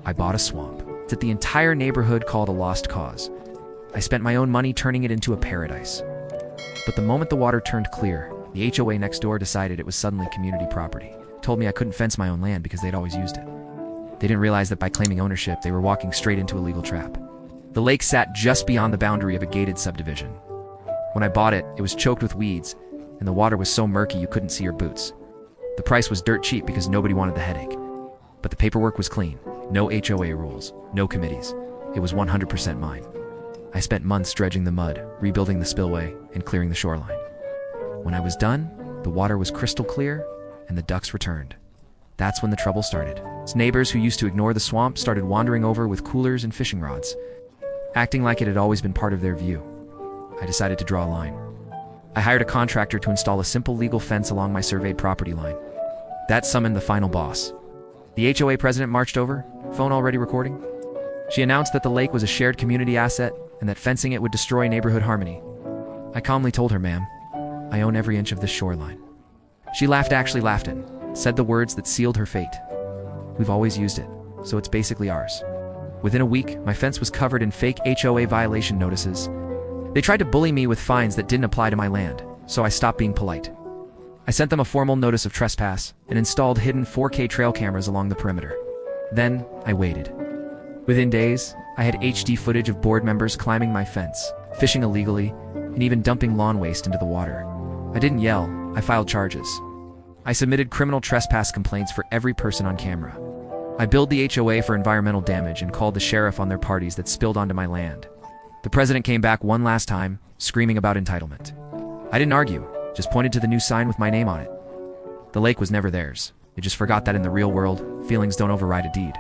I bought a swamp that the entire neighborhood called a lost cause. I spent my own money turning it into a paradise. But the moment the water turned clear, the HOA next door decided it was suddenly community property. Told me I couldn't fence my own land because they'd always used it. They didn't realize that by claiming ownership, they were walking straight into a legal trap. The lake sat just beyond the boundary of a gated subdivision. When I bought it, it was choked with weeds, and the water was so murky you couldn't see your boots. The price was dirt cheap because nobody wanted the headache. But the paperwork was clean. No HOA rules, no committees. It was 100% mine. I spent months dredging the mud, rebuilding the spillway, and clearing the shoreline. When I was done, the water was crystal clear, and the ducks returned. That's when the trouble started. Neighbors who used to ignore the swamp started wandering over with coolers and fishing rods, acting like it had always been part of their view. I decided to draw a line. I hired a contractor to install a simple legal fence along my surveyed property line. That summoned the final boss. The HOA president marched over, phone already recording. She announced that the lake was a shared community asset and that fencing it would destroy neighborhood harmony. I calmly told her, "Ma'am, I own every inch of this shoreline." She laughed, actually laughed, and said the words that sealed her fate. "We've always used it, so it's basically ours." Within a week, my fence was covered in fake HOA violation notices. They tried to bully me with fines that didn't apply to my land, so I stopped being polite. I sent them a formal notice of trespass and installed hidden 4K trail cameras along the perimeter. Then, I waited. Within days, I had HD footage of board members climbing my fence, fishing illegally, and even dumping lawn waste into the water. I didn't yell, I filed charges. I submitted criminal trespass complaints for every person on camera. I billed the HOA for environmental damage and called the sheriff on their parties that spilled onto my land. The president came back one last time, screaming about entitlement. I didn't argue, just pointed to the new sign with my name on it. The lake was never theirs. They just forgot that in the real world, feelings don't override a deed.